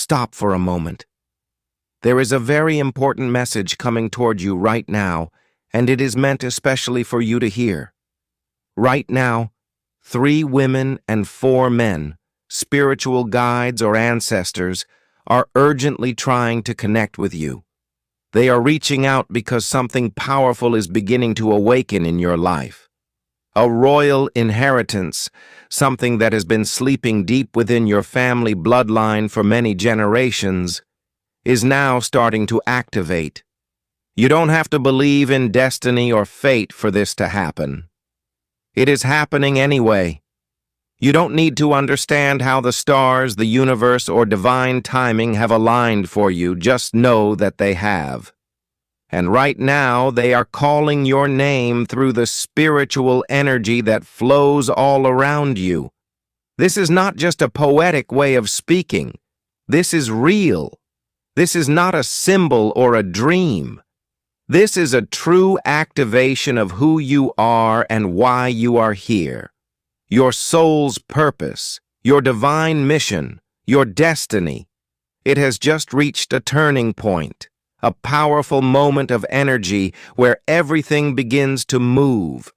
stop for a moment. There is a very important message coming toward you right now, and it is meant especially for you to hear. Right now, 3 women and 4 men, spiritual guides or ancestors, are urgently trying to connect with you. They are reaching out because something powerful is beginning to awaken in your life. A royal inheritance, something that has been sleeping deep within your family bloodline for many generations, is now starting to activate. You don't have to believe in destiny or fate for this to happen. It is happening anyway. You don't need to understand how the stars, the universe, or divine timing have aligned for you. Just know that they have. And right now, they are calling your name through the spiritual energy that flows all around you. This is not just a poetic way of speaking. This is real. This is not a symbol or a dream. This is a true activation of who you are and why you are here. Your soul's purpose, your divine mission, your destiny. It has just reached a turning point, a powerful moment of energy where everything begins to move.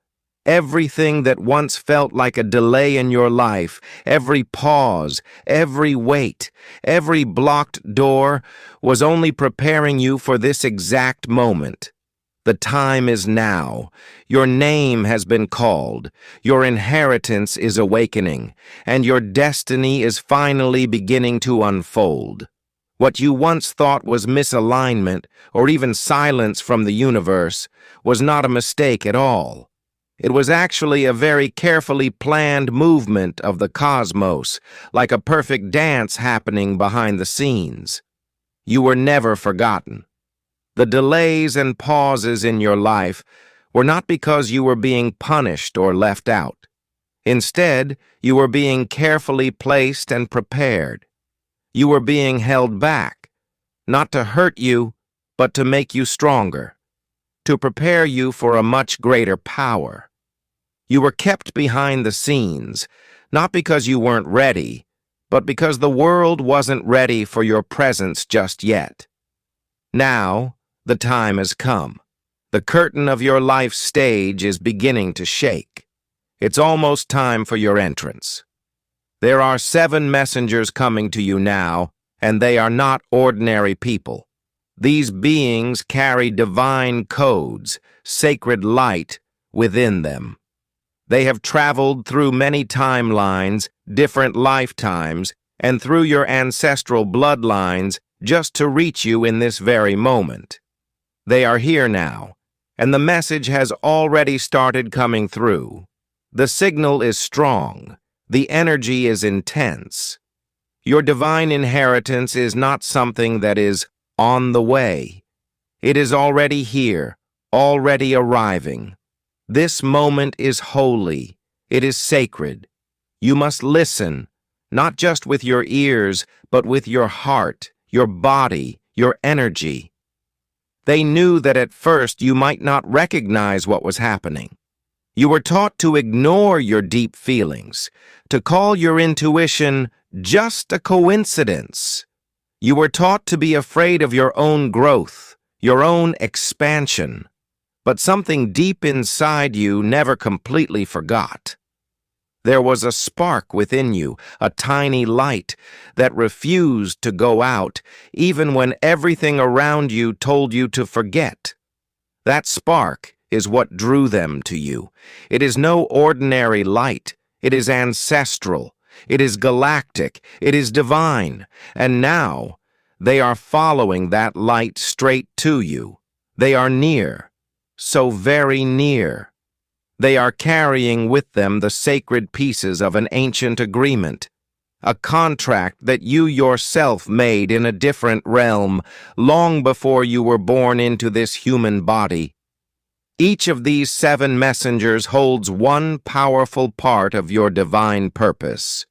Everything that once felt like a delay in your life, every pause, every wait, every blocked door, was only preparing you for this exact moment. The time is now. Your name has been called. Your inheritance is awakening, and your destiny is finally beginning to unfold. What you once thought was misalignment or even silence from the universe was not a mistake at all. It was actually a very carefully planned movement of the cosmos, like a perfect dance happening behind the scenes. You were never forgotten. The delays and pauses in your life were not because you were being punished or left out. Instead, you were being carefully placed and prepared. You were being held back, not to hurt you, but to make you stronger, to prepare you for a much greater power. You were kept behind the scenes, not because you weren't ready, but because the world wasn't ready for your presence just yet. Now, the time has come. The curtain of your life stage is beginning to shake. It's almost time for your entrance. There are 7 messengers coming to you now, and they are not ordinary people. These beings carry divine codes, sacred light within them. They have traveled through many timelines, different lifetimes, and through your ancestral bloodlines just to reach you in this very moment. They are here now, and the message has already started coming through. The signal is strong. The energy is intense. Your divine inheritance is not something that is on the way. It is already here, already arriving. This moment is holy. It is sacred. You must listen, not just with your ears, but with your heart, your body, your energy. They knew that at first you might not recognize what was happening. You were taught to ignore your deep feelings, to call your intuition just a coincidence. You were taught to be afraid of your own growth, your own expansion. But something deep inside you never completely forgot. There was a spark within you, a tiny light that refused to go out, even when everything around you told you to forget. That spark is what drew them to you. It is no ordinary light. It is ancestral. It is galactic. It is divine. And now, they are following that light straight to you. They are near. So very near. They are carrying with them the sacred pieces of an ancient agreement, a contract that you yourself made in a different realm long before you were born into this human body. Each of these 7 messengers holds one powerful part of your divine purpose.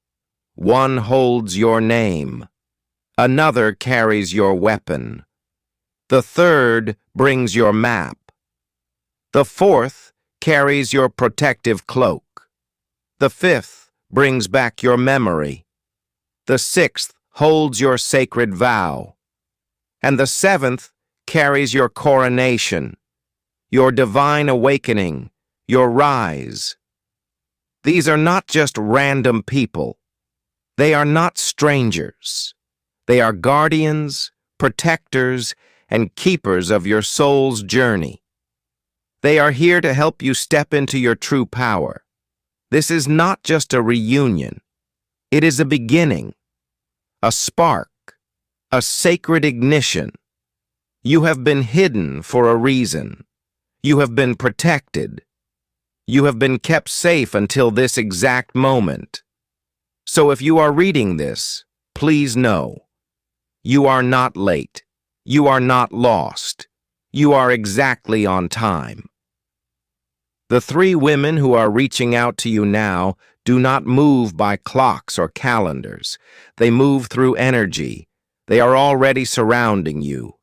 One holds your name. Another carries your weapon. The third brings your map. The 4th carries your protective cloak. The 5th brings back your memory. The 6th holds your sacred vow. And the seventh carries your coronation, your divine awakening, your rise. These are not just random people. They are not strangers. They are guardians, protectors, and keepers of your soul's journey. They are here to help you step into your true power. This is not just a reunion. It is a beginning, a spark, a sacred ignition. You have been hidden for a reason. You have been protected. You have been kept safe until this exact moment. So if you are reading this, please know, you are not late. You are not lost. You are exactly on time. The three women who are reaching out to you now do not move by clocks or calendars. They move through energy. They are already surrounding you.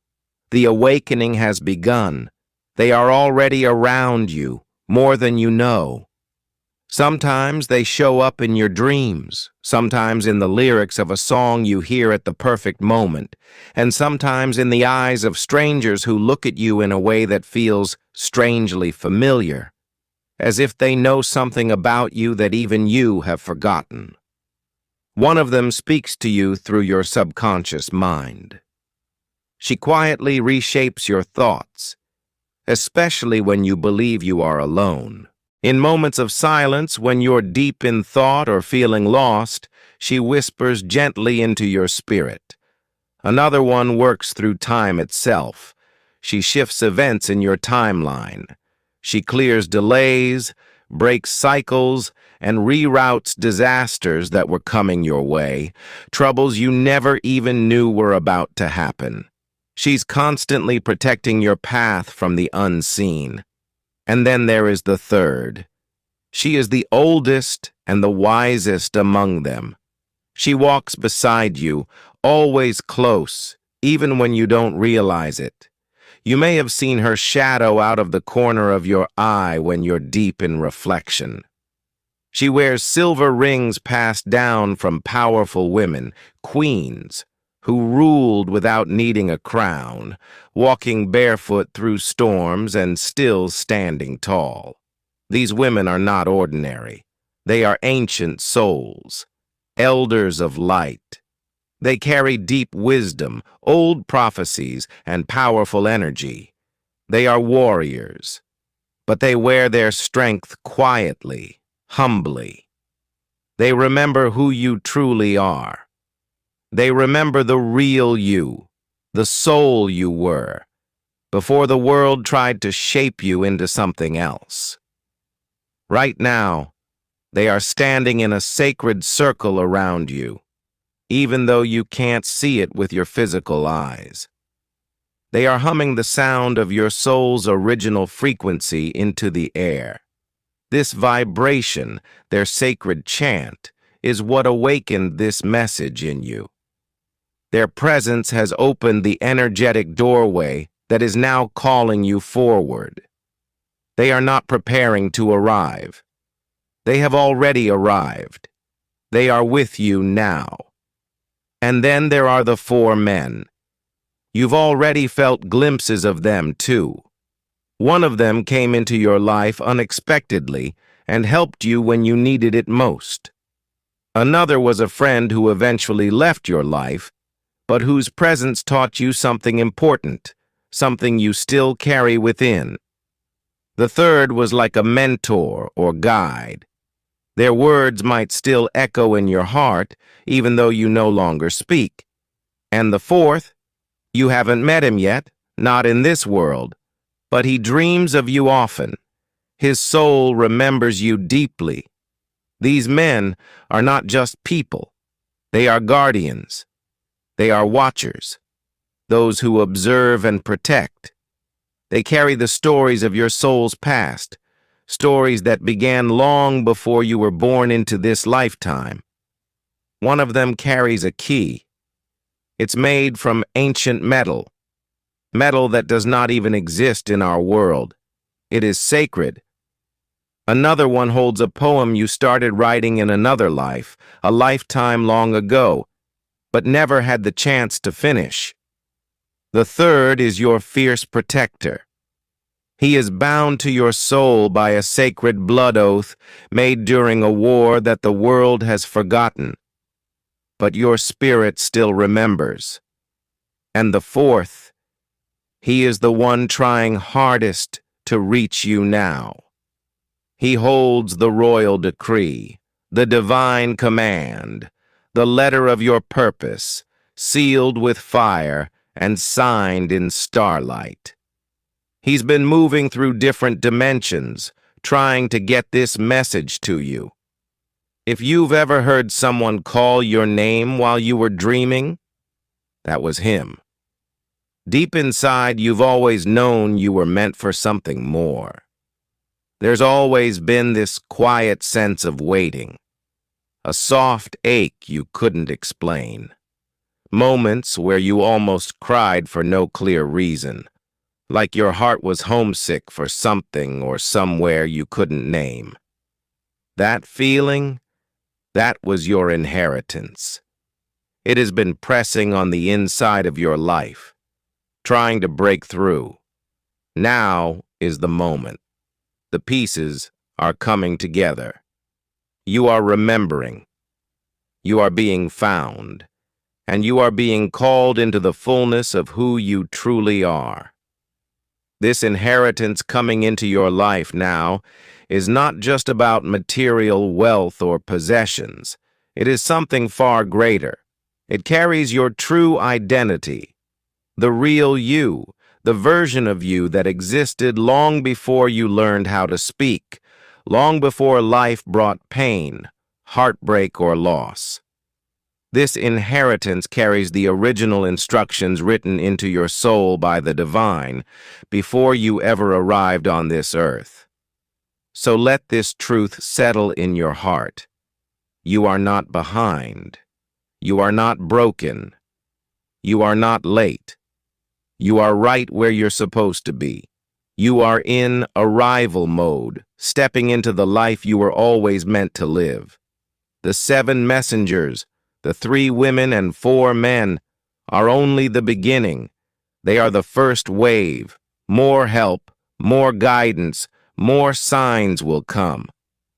The awakening has begun. They are already around you, more than you know. Sometimes they show up in your dreams, sometimes in the lyrics of a song you hear at the perfect moment, and sometimes in the eyes of strangers who look at you in a way that feels strangely familiar, as if they know something about you that even you have forgotten. One of them speaks to you through your subconscious mind. She quietly reshapes your thoughts, especially when you believe you are alone. In moments of silence, when you're deep in thought or feeling lost, she whispers gently into your spirit. Another one works through time itself. She shifts events in your timeline. She clears delays, breaks cycles, and reroutes disasters that were coming your way, troubles you never even knew were about to happen. She's constantly protecting your path from the unseen. And then there is the third. She is the oldest and the wisest among them. She walks beside you, always close, even when you don't realize it. You may have seen her shadow out of the corner of your eye when you're deep in reflection. She wears silver rings passed down from powerful women, queens, who ruled without needing a crown, walking barefoot through storms and still standing tall. These women are not ordinary. They are ancient souls, elders of light. They carry deep wisdom, old prophecies, and powerful energy. They are warriors, but they wear their strength quietly, humbly. They remember who you truly are. They remember the real you, the soul you were, before the world tried to shape you into something else. Right now, they are standing in a sacred circle around you, even though you can't see it with your physical eyes. They are humming the sound of your soul's original frequency into the air. This vibration, their sacred chant, is what awakened this message in you. Their presence has opened the energetic doorway that is now calling you forward. They are not preparing to arrive. They have already arrived. They are with you now. And then there are the four men. You've already felt glimpses of them too. One of them came into your life unexpectedly and helped you when you needed it most. Another was a friend who eventually left your life, but whose presence taught you something important, something you still carry within. The third was like a mentor or guide. Their words might still echo in your heart, even though you no longer speak. And the fourth, you haven't met him yet, not in this world, but he dreams of you often. His soul remembers you deeply. These men are not just people. They are guardians. They are watchers, those who observe and protect. They carry the stories of your soul's past, stories that began long before you were born into this lifetime. One of them carries a key. It's made from ancient metal, metal that does not even exist in our world. It is sacred. Another one holds a poem you started writing in another life, a lifetime long ago, but never had the chance to finish. The third is your fierce protector. He is bound to your soul by a sacred blood oath made during a war that the world has forgotten, but your spirit still remembers. And the fourth, he is the one trying hardest to reach you now. He holds the royal decree, the divine command, the letter of your purpose, sealed with fire and signed in starlight. He's been moving through different dimensions, trying to get this message to you. If you've ever heard someone call your name while you were dreaming, that was him. Deep inside, you've always known you were meant for something more. There's always been this quiet sense of waiting, a soft ache you couldn't explain. Moments where you almost cried for no clear reason, like your heart was homesick for something or somewhere you couldn't name. That feeling, that was your inheritance. It has been pressing on the inside of your life, trying to break through. Now is the moment. The pieces are coming together. You are remembering. You are being found. And you are being called into the fullness of who you truly are. This inheritance coming into your life now is not just about material wealth or possessions. It is something far greater. It carries your true identity, the real you, the version of you that existed long before you learned how to speak, long before life brought pain, heartbreak, or loss. This inheritance carries the original instructions written into your soul by the divine before you ever arrived on this earth. So let this truth settle in your heart. You are not behind. You are not broken. You are not late. You are right where you're supposed to be. You are in arrival mode, stepping into the life you were always meant to live. The 7 messengers, the 3 women and 4 men, are only the beginning. They are the first wave. More help, more guidance, more signs will come.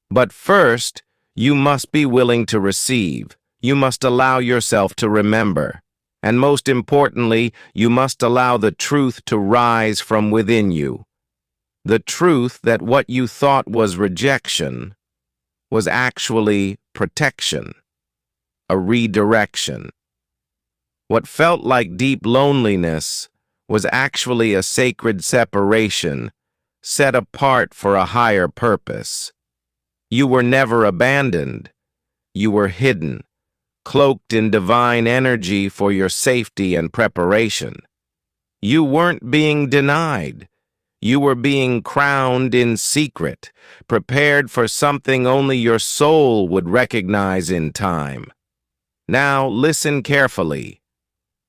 But first, you must be willing to receive. You must allow yourself to remember. And most importantly, you must allow the truth to rise from within you. The truth that what you thought was rejection was actually protection, a redirection. What felt like deep loneliness was actually a sacred separation, set apart for a higher purpose. You were never abandoned. You were hidden, cloaked in divine energy for your safety and preparation. You weren't being denied. You were being crowned in secret, prepared for something only your soul would recognize in time. Now listen carefully.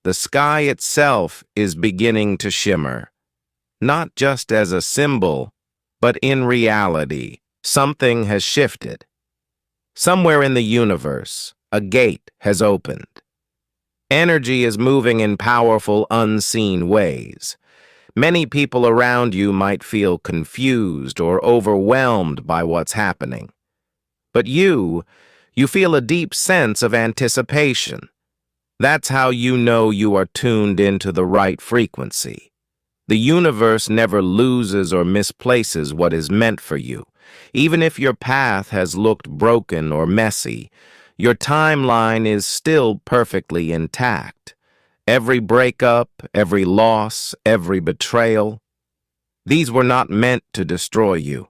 The sky itself is beginning to shimmer, not just as a symbol, but in reality. Something has shifted. Somewhere in the universe, a gate has opened. Energy is moving in powerful, unseen ways. Many people around you might feel confused or overwhelmed by what's happening. But you feel a deep sense of anticipation. That's how you know you are tuned into the right frequency. The universe never loses or misplaces what is meant for you. Even if your path has looked broken or messy, your timeline is still perfectly intact. Every breakup, every loss, every betrayal, these were not meant to destroy you.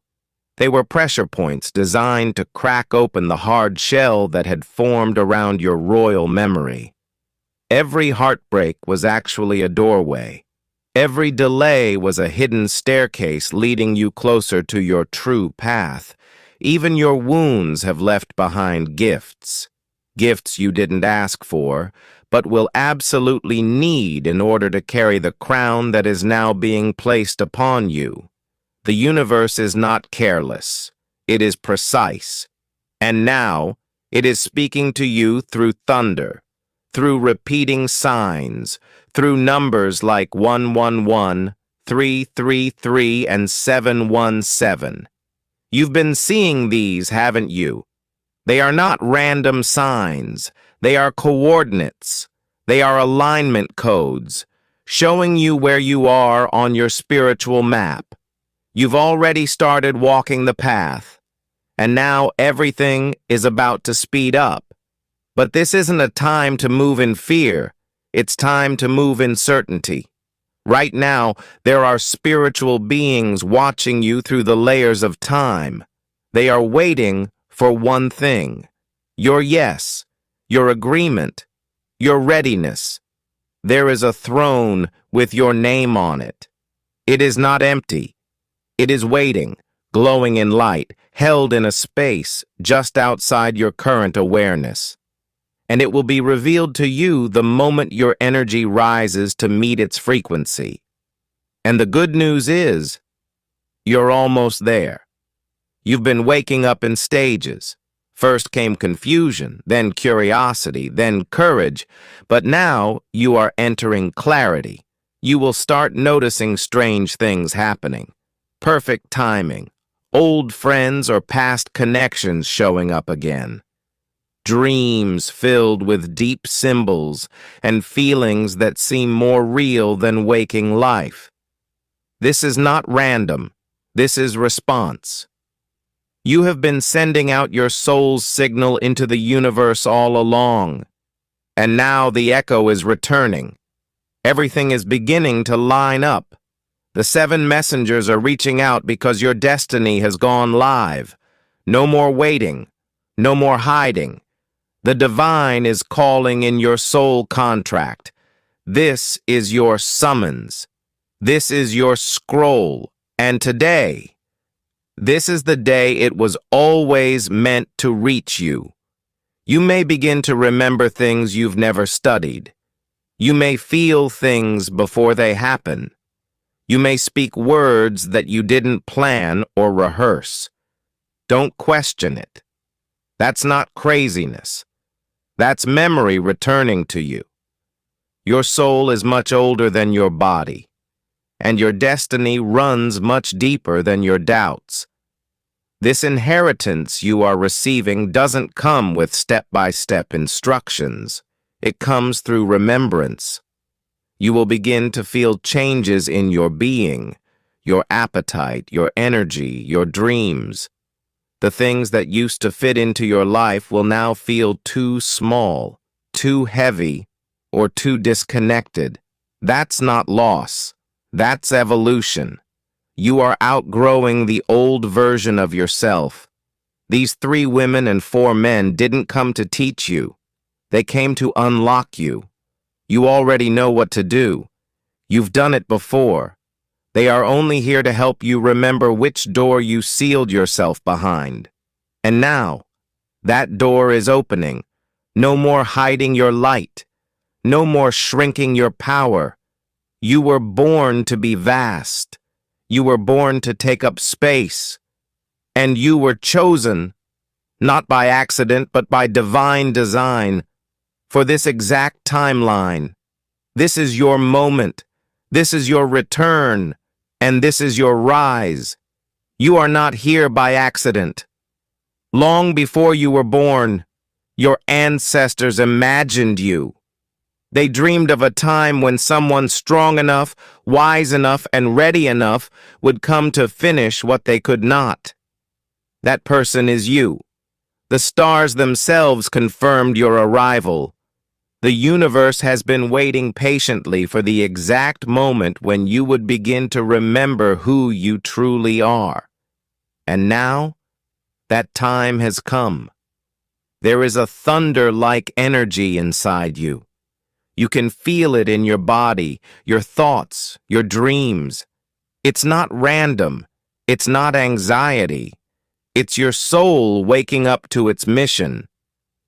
They were pressure points designed to crack open the hard shell that had formed around your royal memory. Every heartbreak was actually a doorway. Every delay was a hidden staircase leading you closer to your true path. Even your wounds have left behind gifts. Gifts you didn't ask for, but will absolutely need in order to carry the crown that is now being placed upon you. The universe is not careless. It is precise. And now, it is speaking to you through thunder. through repeating signs, through numbers like 111, 333, and 717. You've been seeing these, haven't you? They are not random signs. They are coordinates. They are alignment codes, showing you where you are on your spiritual map. You've already started walking the path, and now everything is about to speed up. But this isn't a time to move in fear. It's time to move in certainty. Right now, there are spiritual beings watching you through the layers of time. They are waiting for one thing: your yes, your agreement, your readiness. There is a throne with your name on it. It is not empty. It is waiting, glowing in light, held in a space just outside your current awareness. And it will be revealed to you the moment your energy rises to meet its frequency. And the good news is, you're almost there. You've been waking up in stages. First came confusion, then curiosity, then courage, but now you are entering clarity. You will start noticing strange things happening. Perfect timing, old friends or past connections showing up again. Dreams filled with deep symbols and feelings that seem more real than waking life. This is not random. This is response. You have been sending out your soul's signal into the universe all along, and now the echo is returning. Everything is beginning to line up. The 7 messengers are reaching out because your destiny has gone live. No more waiting. No more hiding. The divine is calling in your soul contract. This is your summons. This is your scroll. And today, this is the day it was always meant to reach you. You may begin to remember things you've never studied. You may feel things before they happen. You may speak words that you didn't plan or rehearse. Don't question it. That's not craziness. That's memory returning to you. Your soul is much older than your body, and your destiny runs much deeper than your doubts. This inheritance you are receiving doesn't come with step-by-step instructions. It comes through remembrance. You will begin to feel changes in your being, your appetite, your energy, your dreams. The things that used to fit into your life will now feel too small, too heavy, or too disconnected. That's not loss. That's evolution. You are outgrowing the old version of yourself. These 3 women and 4 men didn't come to teach you. They came to unlock you. You already know what to do. You've done it before. They are only here to help you remember which door you sealed yourself behind. And now, that door is opening. No more hiding your light. No more shrinking your power. You were born to be vast. You were born to take up space. And you were chosen, not by accident, but by divine design, for this exact timeline. This is your moment. This is your return. And this is your rise. You are not here by accident. Long before you were born, your ancestors imagined you. They dreamed of a time when someone strong enough, wise enough, and ready enough would come to finish what they could not. That person is you. The stars themselves confirmed your arrival. The universe has been waiting patiently for the exact moment when you would begin to remember who you truly are. And now, that time has come. There is a thunder-like energy inside you. You can feel it in your body, your thoughts, your dreams. It's not random. It's not anxiety. It's your soul waking up to its mission.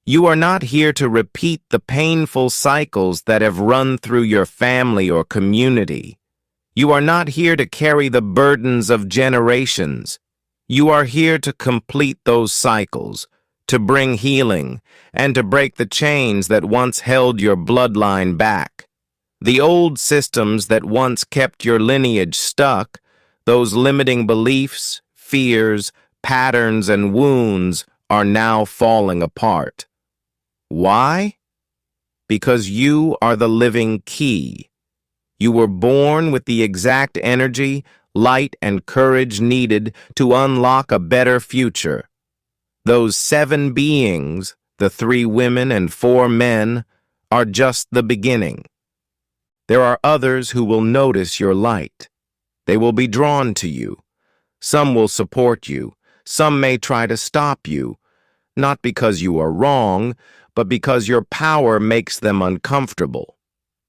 You are not here to repeat the painful cycles that have run through your family or community. You are not here to carry the burdens of generations. You are here to complete those cycles, to bring healing, and to break the chains that once held your bloodline back. The old systems that once kept your lineage stuck, those limiting beliefs, fears, patterns, and wounds are now falling apart. Why? Because you are the living key. You were born with the exact energy, light, and courage needed to unlock a better future. Those 7 beings, the 3 women and 4 men, are just the beginning. There are others who will notice your light. They will be drawn to you. Some will support you. Some may try to stop you, not because you are wrong, but because your power makes them uncomfortable.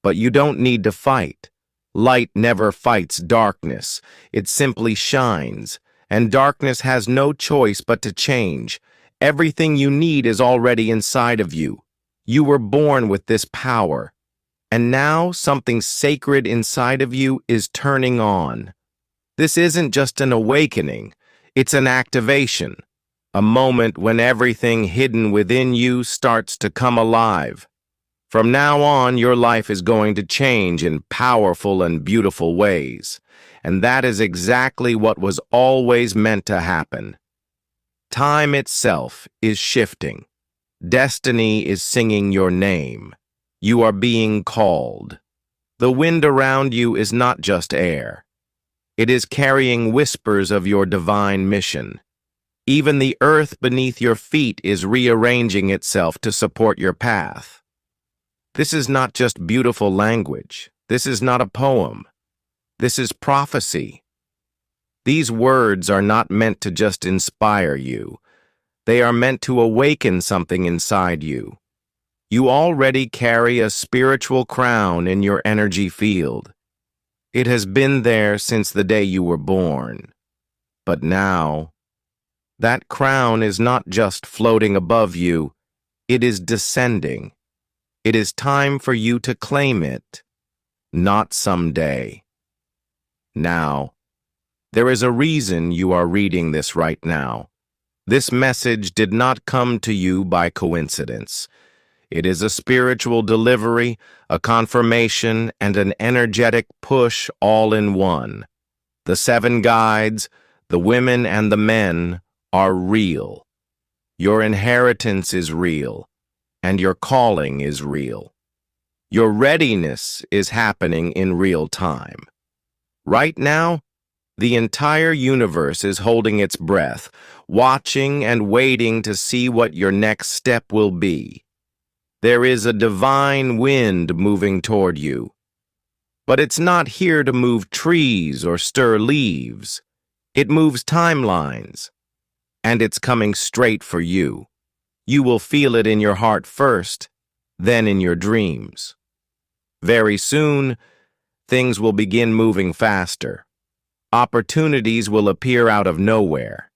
But you don't need to fight. Light never fights darkness. It simply shines, and darkness has no choice but to change. Everything you need is already inside of you. You were born with this power. And now something sacred inside of you is turning on. This isn't just an awakening, it's an activation, a moment when everything hidden within you starts to come alive. From now on, your life is going to change in powerful and beautiful ways, and that is exactly what was always meant to happen. Time itself is shifting. Destiny is singing your name. You are being called. The wind around you is not just air. It is carrying whispers of your divine mission. Even the earth beneath your feet is rearranging itself to support your path. This is not just beautiful language. This is not a poem. This is prophecy. These words are not meant to just inspire you. They are meant to awaken something inside you. You already carry a spiritual crown in your energy field. It has been there since the day you were born. But now, that crown is not just floating above you, it is descending. It is time for you to claim it, not someday. Now, there is a reason you are reading this right now. This message did not come to you by coincidence. It is a spiritual delivery, a confirmation, and an energetic push all in one. The 7 guides, the women and the men, are real. Your inheritance is real, and your calling is real. Your readiness is happening in real time. Right now, the entire universe is holding its breath, watching and waiting to see what your next step will be. There is a divine wind moving toward you. But it's not here to move trees or stir leaves. It moves timelines. And it's coming straight for you. You will feel it in your heart first, then in your dreams. Very soon, things will begin moving faster. Opportunities will appear out of nowhere.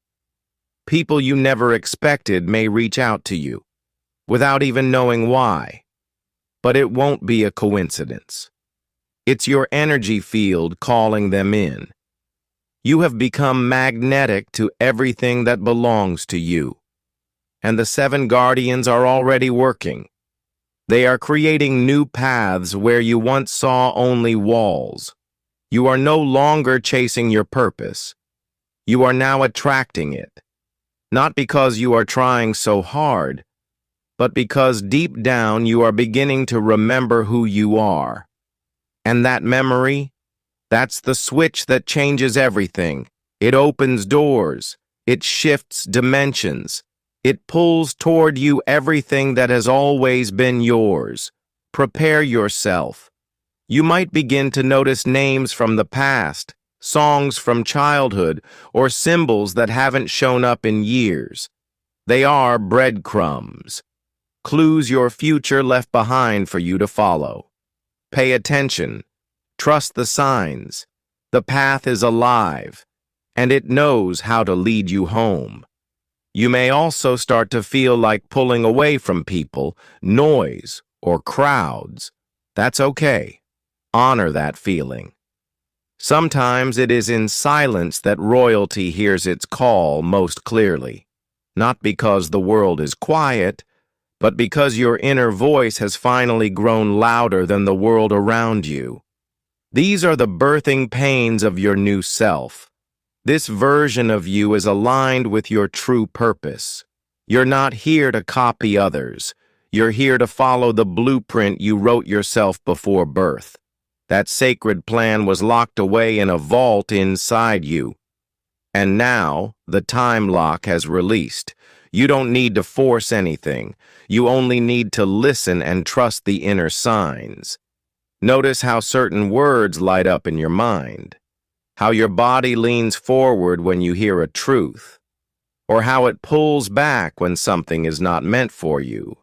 People you never expected may reach out to you, without even knowing why. But it won't be a coincidence. It's your energy field calling them in. You have become magnetic to everything that belongs to you. And the 7 guardians are already working. They are creating new paths where you once saw only walls. You are no longer chasing your purpose. You are now attracting it. Not because you are trying so hard, but because deep down you are beginning to remember who you are. And that memory, that's the switch that changes everything. It opens doors. It shifts dimensions. It pulls toward you everything that has always been yours. Prepare yourself. You might begin to notice names from the past, songs from childhood, or symbols that haven't shown up in years. They are breadcrumbs. Clues your future left behind for you to follow. Pay attention. Trust the signs. The path is alive, and it knows how to lead you home. You may also start to feel like pulling away from people, noise, or crowds. That's okay. Honor that feeling. Sometimes it is in silence that royalty hears its call most clearly. not because the world is quiet, but because your inner voice has finally grown louder than the world around you. These are the birthing pains of your new self. This version of you is aligned with your true purpose. You're not here to copy others. You're here to follow the blueprint you wrote yourself before birth. That sacred plan was locked away in a vault inside you. And now, the time lock has released. You don't need to force anything. You only need to listen and trust the inner signs. Notice how certain words light up in your mind, how your body leans forward when you hear a truth, or how it pulls back when something is not meant for you.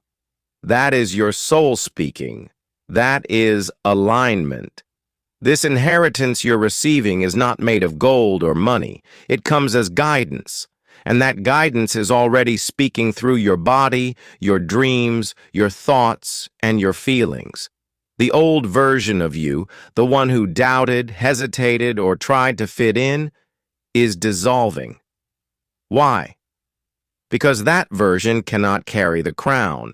That is your soul speaking. That is alignment. This inheritance you're receiving is not made of gold or money. It comes as guidance, and that guidance is already speaking through your body, your dreams, your thoughts, and your feelings. The old version of you, the one who doubted, hesitated, or tried to fit in, is dissolving. Why? Because that version cannot carry the crown.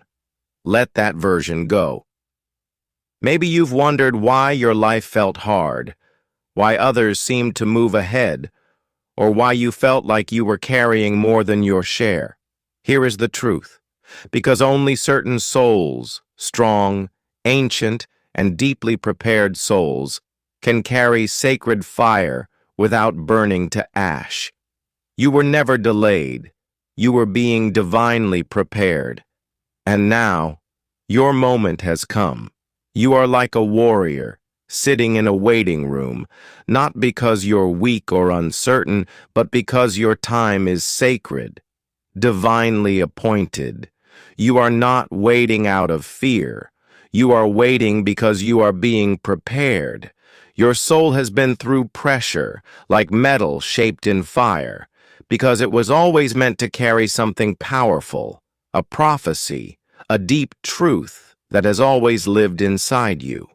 Let that version go. Maybe you've wondered why your life felt hard, why others seemed to move ahead, or why you felt like you were carrying more than your share. Here is the truth. Because only certain souls, strong, ancient, and deeply prepared souls, can carry sacred fire without burning to ash. You were never delayed. You were being divinely prepared. And now, your moment has come. You are like a warrior, sitting in a waiting room, not because you're weak or uncertain, but because your time is sacred, divinely appointed. You are not waiting out of fear. You are waiting because you are being prepared. Your soul has been through pressure, like metal shaped in fire, because it was always meant to carry something powerful, a prophecy, a deep truth that has always lived inside you.